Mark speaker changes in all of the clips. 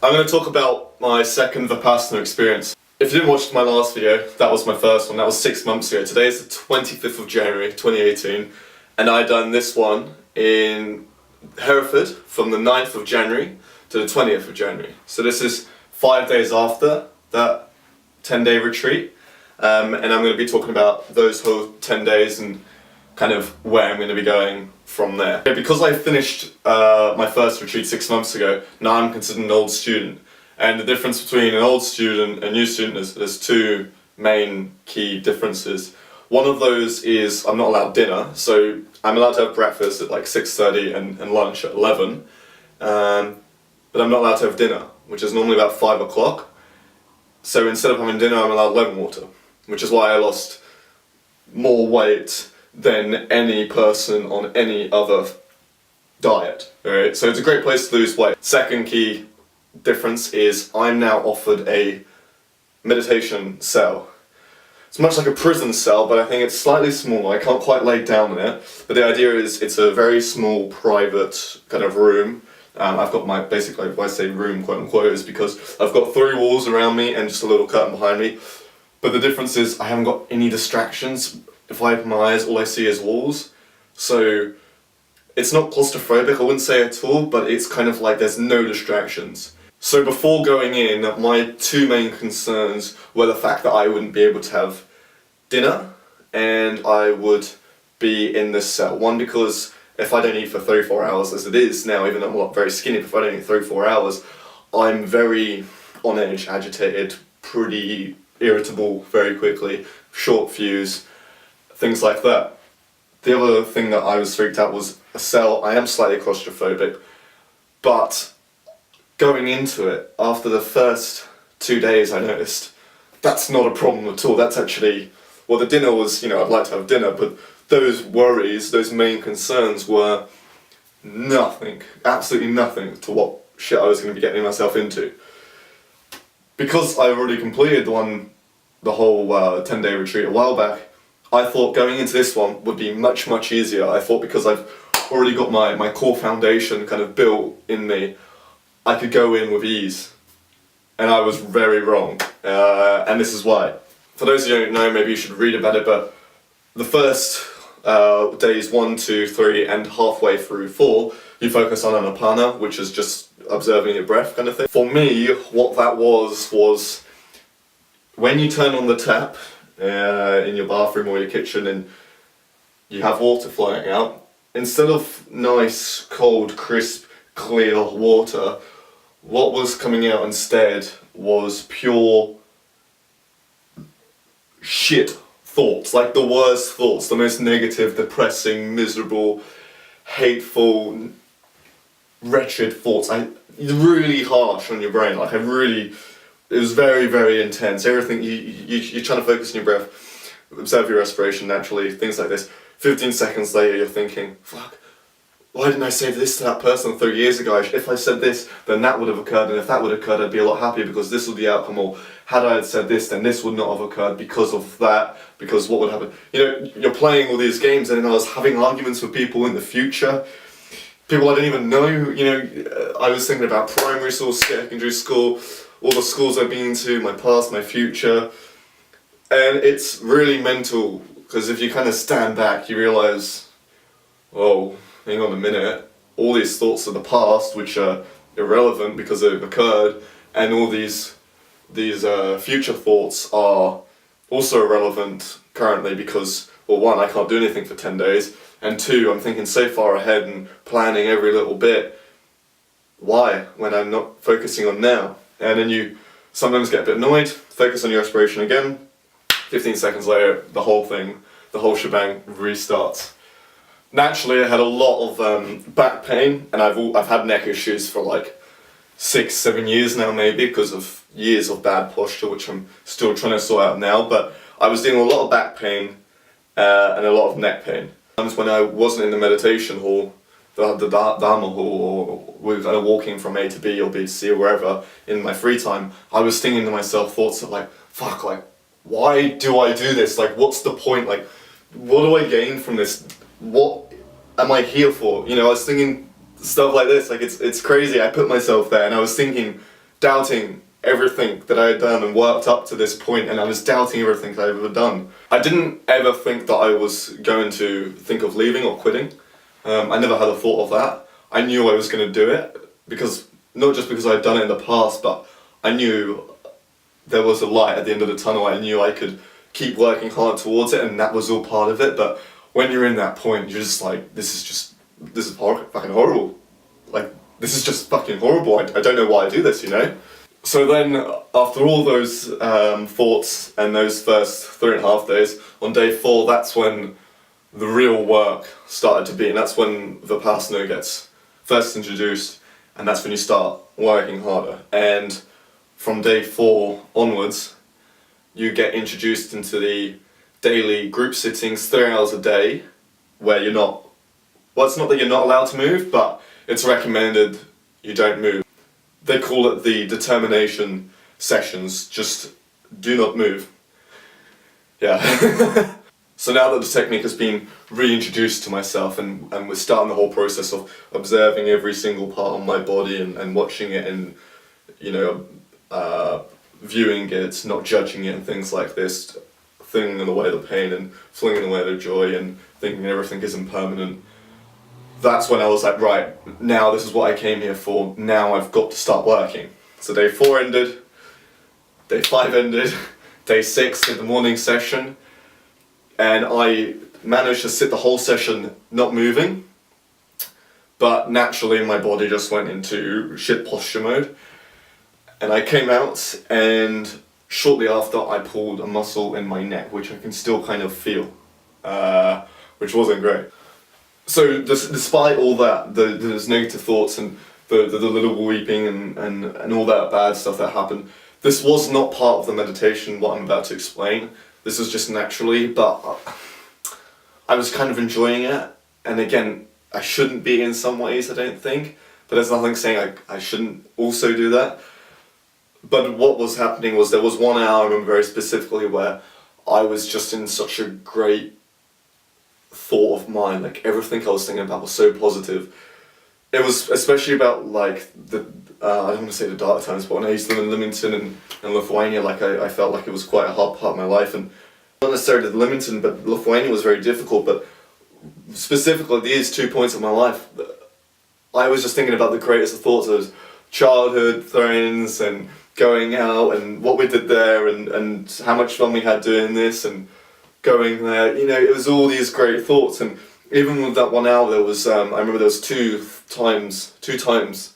Speaker 1: I'm going to talk about my second Vipassana experience. If you didn't watch my last video, that was my first one, that was 6 months ago. Today is the 25th of January 2018, and I done this one in Hereford from the 9th of January to the 20th of January. So this is 5 days after that 10-day retreat, and I'm going to be talking about those whole 10 days and kind of where I'm going to be going from there. Because I finished my first retreat 6 months ago, now I'm considered an old student. And the difference between an old student and a new student is there's two main key differences. One of those is I'm not allowed dinner, so I'm allowed to have breakfast at like 6:30 and lunch at 11, but I'm not allowed to have dinner, which is normally about 5 o'clock. So instead of having dinner, I'm allowed lemon water, which is why I lost more weight than any person on any other diet. Alright, so it's a great place to lose weight. Second key difference is I'm now offered a meditation cell. It's much like a prison cell, but I think it's slightly smaller. I can't quite lay down in it, but the idea is it's a very small, private kind of room. I've got my, basically, when I say room, quote unquote, is because I've got 3 walls around me and just a little curtain behind me. But the difference is I haven't got any distractions. If I open my eyes, all I see is walls. So it's not claustrophobic, I wouldn't say at all, but it's kind of like there's no distractions. So before going in, my two main concerns were the fact that I wouldn't be able to have dinner and I would be in this cell. One, because if I don't eat for 34 hours, as it is now, even though I'm not very skinny, but if I don't eat 34 hours, I'm very on edge, agitated, pretty irritable very quickly, short fuse, things like that. The other thing that I was freaked out was a cell. I am slightly claustrophobic, but going into it, after the first 2 days I noticed that's not a problem at all. That's actually, well, the dinner was, you know, I'd like to have dinner, but those worries, those main concerns were nothing, absolutely nothing to what shit I was going to be getting myself into. Because I already completed the whole 10-day retreat a while back, I thought going into this one would be much, much easier. I thought because I've already got my core foundation kind of built in me, I could go in with ease. And I was very wrong. And this is why. For those of you who don't know, maybe you should read about it, but the first days 1, 2, 3 and halfway through 4, you focus on anapana, which is just observing your breath kind of thing. For me, what that was when you turn on the tap in your bathroom or your kitchen and you have water flowing out, instead of nice, cold, crisp, clear water, what was coming out instead was pure shit thoughts, like the worst thoughts, the most negative, depressing, miserable, hateful, wretched thoughts. Really harsh on your brain, like it was very, very intense. Everything, you're trying to focus on your breath, observe your respiration naturally, things like this. 15 seconds later you're thinking, fuck, why didn't I say this to that person 3 years ago? If I said this, then that would have occurred, and if that would have occurred, I'd be a lot happier because this would be the outcome, or had I said this, then this would not have occurred because of that, because what would happen? You know, you're playing all these games, and then I was having arguments with people in the future, people I didn't even know. You know, I was thinking about primary school, secondary school, all the schools I've been to, my past, my future, and it's really mental, because if you kind of stand back, you realise, oh, hang on a minute, all these thoughts of the past, which are irrelevant because they've occurred, and all these future thoughts are also irrelevant currently because, well, 1, I can't do anything for 10 days, and 2, I'm thinking so far ahead and planning every little bit. Why, when I'm not focusing on now? And then you sometimes get a bit annoyed, focus on your respiration again, 15 seconds later, the whole shebang restarts. Naturally, I had a lot of back pain, and I've had neck issues for like 6-7 years now, maybe, because of years of bad posture, which I'm still trying to sort out now. But I was dealing with a lot of back pain and a lot of neck pain. Times when I wasn't in the meditation hall, the Dhamma hall, or we were kind of walking from A to B or B to C or wherever in my free time, I was thinking to myself thoughts of like, fuck, like, why do I do this? Like, what's the point? Like, what do I gain from this? What am I here for? You know, I was thinking stuff like this, like it's crazy. I put myself there and I was thinking doubting everything that I had done and worked up to this point, and I was doubting everything that I'd ever done. I didn't ever think that I was going to think of leaving or quitting. I never had a thought of that. I knew I was going to do it, because not just because I'd done it in the past, but I knew there was a light at the end of the tunnel. I knew I could keep working hard towards it, and that was all part of it. But when you're in that point, you're just like, this is fucking horrible. Like, this is just fucking horrible. I don't know why I do this, you know? So then, after all those thoughts and those first 3.5 days, on day 4, that's when the real work started to be, and that's when Vipassana gets first introduced, and that's when you start working harder. And from day 4 onwards, you get introduced into the daily group sittings, 3 hours a day, where you're not, well, it's not that you're not allowed to move, but it's recommended you don't move. They call it the determination sessions, just do not move. Yeah. So now that the technique has been reintroduced to myself, and we're starting the whole process of observing every single part of my body and watching it and, you know, viewing it, not judging it and things like this, flinging away the pain and flinging away the joy and thinking everything is impermanent. That's when I was like, right, now this is what I came here for, now I've got to start working. So day 4 ended, day 5 ended, day 6 did the morning session, and I managed to sit the whole session not moving, but naturally my body just went into shit posture mode. And I came out, and shortly after I pulled a muscle in my neck, which I can still kind of feel, which wasn't great. So despite all that, those negative thoughts and the little weeping and all that bad stuff that happened, this was not part of the meditation, what I'm about to explain. This was just naturally, but I was kind of enjoying it. And again, I shouldn't be in some ways, I don't think, but there's nothing saying I shouldn't also do that. But what was happening was there was 1 hour, I remember very specifically, where I was just in such a great thought of mine, like everything I was thinking about was so positive. It was especially about like the, I don't want to say the dark times, but when I used to live in Leamington and Lithuania, like I felt like it was quite a hard part of my life, and not necessarily Leamington, but Lithuania was very difficult, but specifically these 2 points of my life, I was just thinking about the greatest of thoughts. It was childhood friends and going out and what we did there and how much fun we had doing this and going there, you know, it was all these great thoughts. And even with that 1 hour, there was, I remember there was two times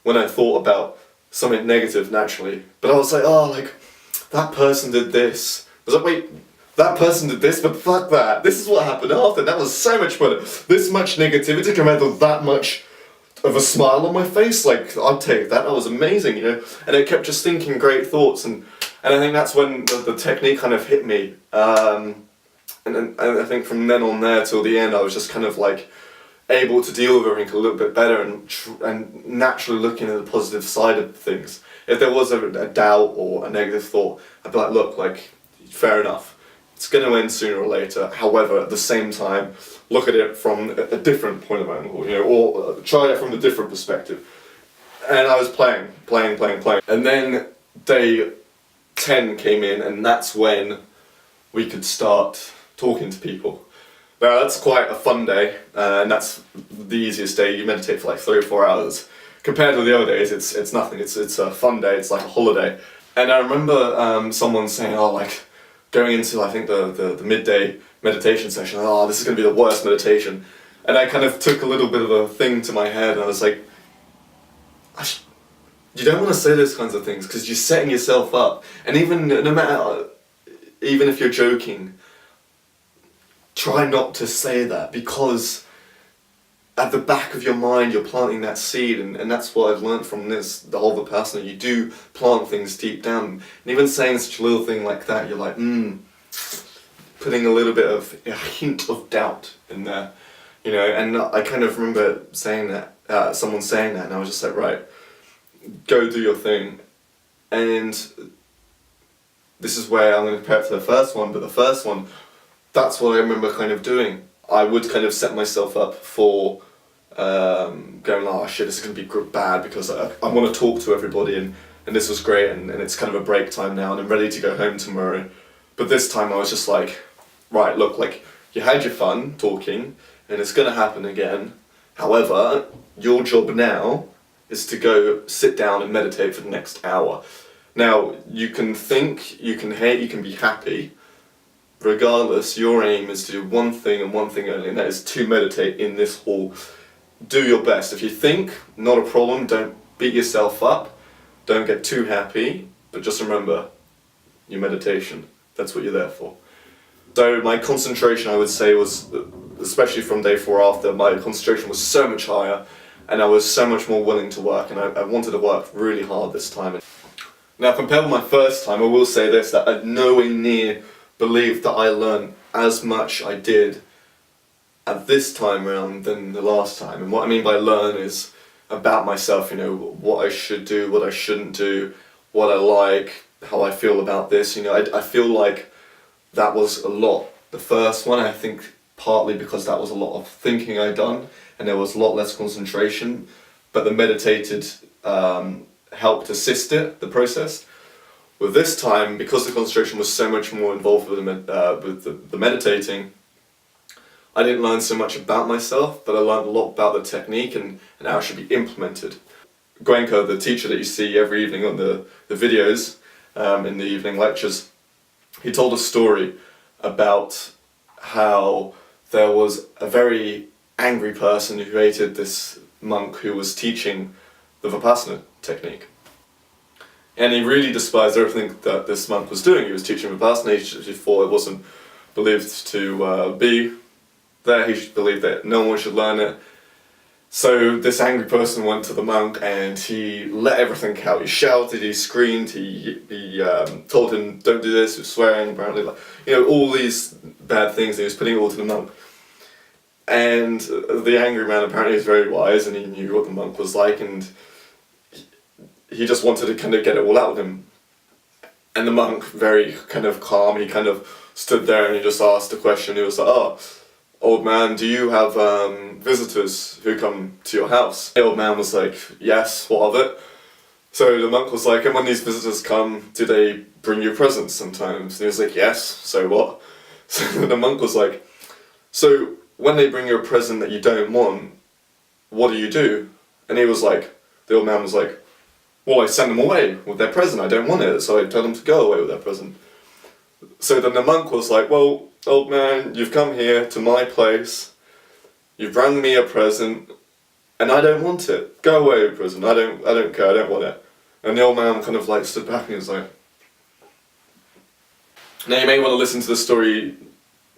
Speaker 1: when I thought about something negative naturally, but I was like, oh, like, that person did this. I was like, wait, that person did this, but fuck that. This is what happened after. That was so much better. This much negativity compared to that much of a smile on my face. Like, I'd take that. That was amazing, you know. And I kept just thinking great thoughts, and I think that's when the technique kind of hit me. And I think from then on there till the end, I was just kind of like able to deal with everything a little bit better and naturally looking at the positive side of things. If there was a doubt or a negative thought, I'd be like, look, like, fair enough. It's going to end sooner or later. However, at the same time, look at it from a different point of angle, you know, or try it from a different perspective. And I was playing. And then day 10 came in, and that's when we could start talking to people. Now that's quite a fun day, and that's the easiest day. You meditate for like 3 or 4 hours. Compared to the other days, it's nothing. It's a fun day. It's like a holiday. And I remember someone saying, oh, like going into I think the midday meditation session, oh, this is going to be the worst meditation. And I kind of took a little bit of a thing to my head, and I was like, you don't want to say those kinds of things because you're setting yourself up. And even no matter, even if you're joking, try not to say that, because at the back of your mind you're planting that seed, and that's what I've learned from this, the whole Vipassana. You do plant things deep down, and even saying such a little thing like that, you're like, putting a little bit of a hint of doubt in there, you know. And I kind of remember saying that, someone saying that, and I was just like, right, go do your thing. And this is where I'm going to compare it to the first one, but the first one, that's what I remember kind of doing. I would kind of set myself up for going, oh shit, this is going to be bad because I want to talk to everybody and this was great, and it's kind of a break time now, and I'm ready to go home tomorrow. But this time I was just like, right, look, like, you had your fun talking, and it's going to happen again. However, your job now is to go sit down and meditate for the next hour. Now, you can think, you can hate, you can be happy. Regardless, your aim is to do one thing and one thing only, and that is to meditate in this hall. Do your best. If you think, not a problem, don't beat yourself up, don't get too happy, but just remember, your meditation, that's what you're there for. So my concentration, I would say, was, especially from day 4 after, my concentration was so much higher, and I was so much more willing to work, and I wanted to work really hard this time. Now, compared with my first time, I will say this, that I nowhere near believed that I learned as much I did at this time around than the last time. And what I mean by learn is about myself, you know, what I should do, what I shouldn't do, what I like, how I feel about this. You know, I feel like that was a lot. The first one, I think partly because that was a lot of thinking I'd done and there was a lot less concentration, but the meditated helped assist the process. With this time, because the concentration was so much more involved with the meditating, I didn't learn so much about myself, but I learned a lot about the technique and how it should be implemented. Gwenko, the teacher that you see every evening on the videos, in the evening lectures, he told a story about how there was a very angry person who hated this monk who was teaching the Vipassana technique. And he really despised everything that this monk was doing. He was teaching Vipassana, he thought it wasn't believed to be there, he believed that no one should learn it. So this angry person went to the monk and he let everything out. He shouted, he screamed, he told him don't do this, he was swearing apparently, like, you know, all these bad things, and he was putting it all to the monk. And the angry man apparently was very wise and he knew what the monk was like, and he just wanted to kind of get it all out of him. And the monk, very kind of calm, he kind of stood there and he just asked a question. He was like, oh, old man, do you have visitors who come to your house? The old man was like, yes, what of it? So the monk was like, and when these visitors come, do they bring you presents sometimes? And he was like, yes, so what? So the monk was like, so when they bring you a present that you don't want, what do you do? And he was like, the old man was like, well, I send them away with their present, I don't want it, so I tell them to go away with their present. So then the monk was like, well, old man, you've come here to my place, you've brought me a present, and I don't want it. Go away with the present, I don't care, I don't want it. And the old man kind of like stood back and he was like... Now you may want to listen to the story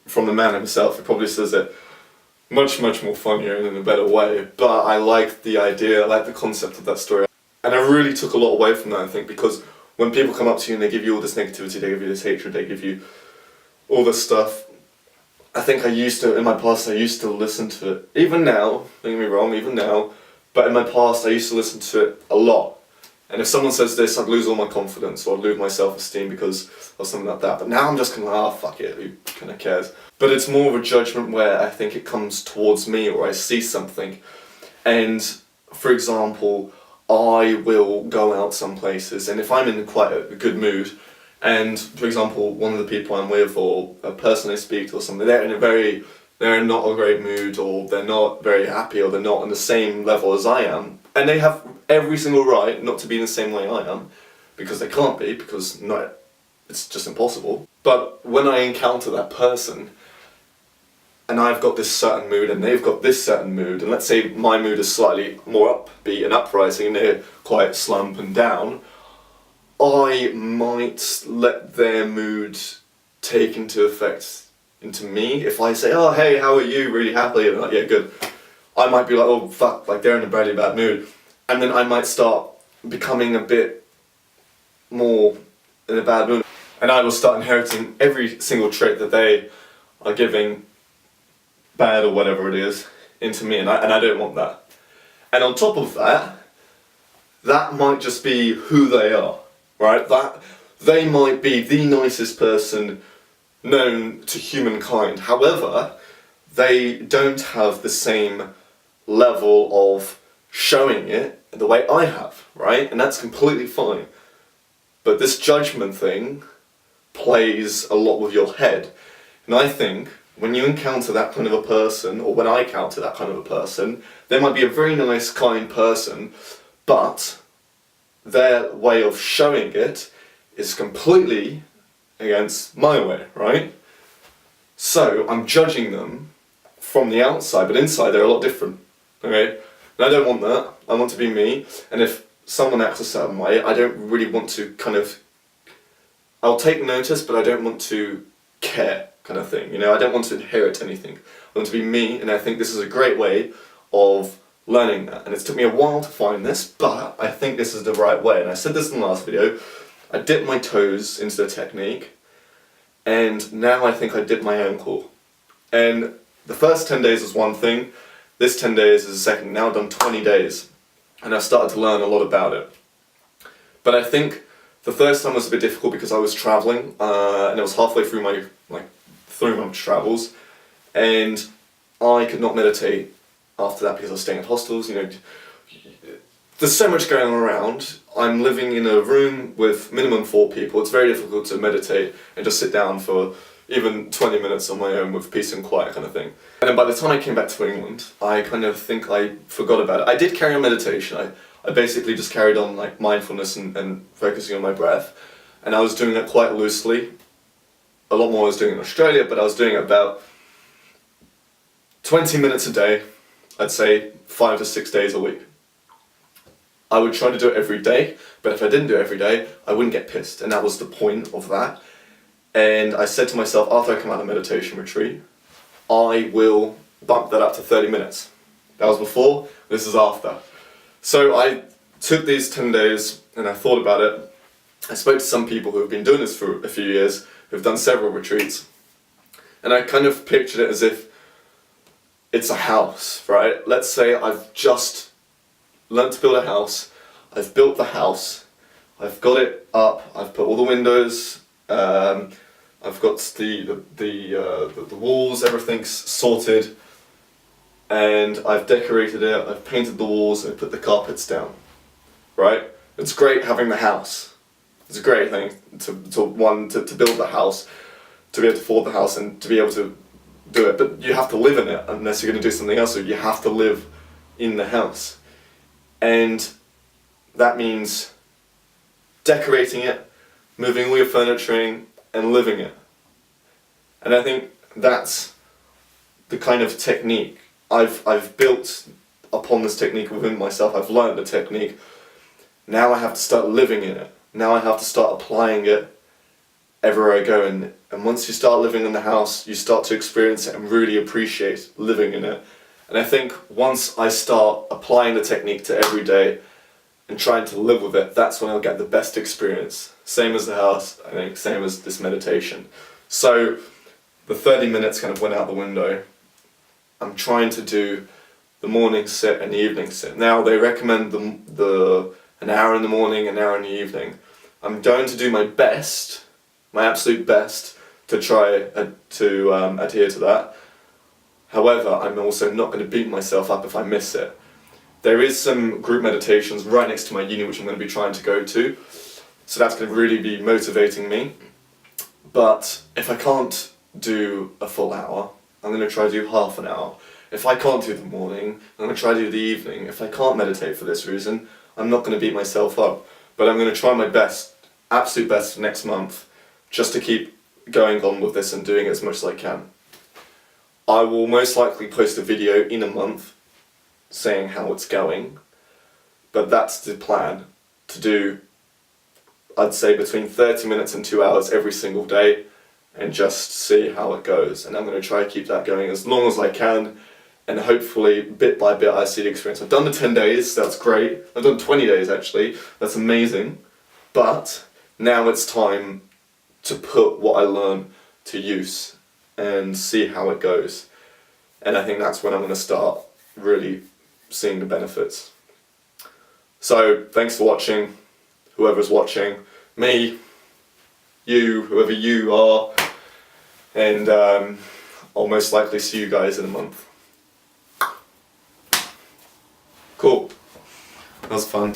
Speaker 1: from the man himself, he probably says it much, much more funnier and in a better way, but I like the idea, I like the concept of that story. And I really took a lot away from that, I think, because when people come up to you and they give you all this negativity, they give you this hatred, they give you all this stuff, I think I used to, in my past, I used to listen to it. Even now, don't get me wrong, even now, but in my past I used to listen to it a lot. And if someone says this, I'd lose all my confidence, or I'd lose my self-esteem because of something like that. But now I'm just kind of like, oh, fuck it, who kind of cares? But it's more of a judgment where I think it comes towards me, or I see something. And, for example, I will go out some places, and if I'm in quite a good mood, and for example, one of the people I'm with, or a person I speak to or something, they're in not a great mood, or they're not very happy, or they're not on the same level as I am, and they have every single right not to be in the same way I am, because they can't be, because no, it's just impossible. But when I encounter that person, and I've got this certain mood and they've got this certain mood, and let's say my mood is slightly more upbeat and uprising and they're quite slump and down, I might let their mood take into effect into me. If I say, oh hey, how are you, really happy, and like, yeah, good, I might be like, oh fuck, like they're in a really bad mood, and then I might start becoming a bit more in a bad mood, and I will start inheriting every single trait that they are giving bad or whatever it is into me, and I don't want that. And on top of that, that might just be who they are, right? That they might be the nicest person known to humankind. However, they don't have the same level of showing it the way I have, right? And that's completely fine. But this judgment thing plays a lot with your head. And I think when you encounter that kind of a person, or when I encounter that kind of a person, they might be a very nice, kind person, but their way of showing it is completely against my way, right? So I'm judging them from the outside, but inside they're a lot different, okay? And I don't want that. I want to be me, and if someone acts a certain way, I don't really want to I'll take notice, but I don't want to care, kind of thing, I don't want to inherit anything. I want to be me, and I think this is a great way of learning that. And it's took me a while to find this, but I think this is the right way. And I said this in the last video, I dipped my toes into the technique, and now I think I dip my ankle. And the first 10 days was one thing, this 10 days is a second. Now I've done 20 days, and I've started to learn a lot about it. But I think the first time was a bit difficult because I was travelling, and it was halfway through my 3-month travels, and I could not meditate after that because I was staying at hostels. There's so much going on around. I'm living in a room with minimum 4 people. It's very difficult to meditate and just sit down for even 20 minutes on my own with peace and quiet, kind of thing. And then by the time I came back to England, I kind of think I forgot about it. I did carry on meditation. I basically just carried on mindfulness and focusing on my breath, and I was doing it quite loosely. A lot more I was doing in Australia, but I was doing it about 20 minutes a day, I'd say 5 to 6 days a week. I would try to do it every day, but if I didn't do it every day, I wouldn't get pissed, and that was the point of that. And I said to myself, after I come out of meditation retreat, I will bump that up to 30 minutes. That was before, this is after. So I took these 10 days and I thought about it. I spoke to some people who have been doing this for a few years, who've done several retreats, and I kind of pictured it as if it's a house, right? Let's say I've just learned to build a house, I've built the house, I've got it up, I've put all the windows, I've got the walls, everything's sorted, and I've decorated it, I've painted the walls, I've put the carpets down, right? It's great having the house. It's a great thing to build the house, to be able to afford the house and to be able to do it, but you have to live in it unless you're going to do something else, so you have to live in the house. And that means decorating it, moving all your furniture in, and living it. And I think that's the kind of technique I've built upon this technique within myself. I've learned the technique. Now I have to start living in it. Now I have to start applying it everywhere I go. And once you start living in the house, you start to experience it and really appreciate living in it. And I think once I start applying the technique to every day and trying to live with it, that's when I'll get the best experience. Same as the house, I think, same as this meditation. So the 30 minutes kind of went out the window. I'm trying to do the morning sit and the evening sit. Now they recommend an hour in the morning, an hour in the evening. I'm going to do my best, my absolute best, to try to adhere to that. However, I'm also not going to beat myself up if I miss it. There is some group meditations right next to my uni which I'm going to be trying to go to, so that's going to really be motivating me. But if I can't do a full hour, I'm going to try to do half an hour. If I can't do the morning, I'm going to try to do the evening. If I can't meditate for this reason, I'm not going to beat myself up. But I'm going to try my best, absolute best next month, just to keep going on with this and doing it as much as I can. I will most likely post a video in a month saying how it's going, but that's the plan, to do, I'd say, between 30 minutes and 2 hours every single day and just see how it goes. And I'm going to try to keep that going as long as I can, and hopefully bit by bit I see the experience. I've done the 10 days, that's great. I've done 20 days actually, that's amazing. But now it's time to put what I learn to use and see how it goes. And I think that's when I'm going to start really seeing the benefits. So thanks for watching, whoever's watching, me, you, whoever you are, and I'll most likely see you guys in a month. Cool. That was fun.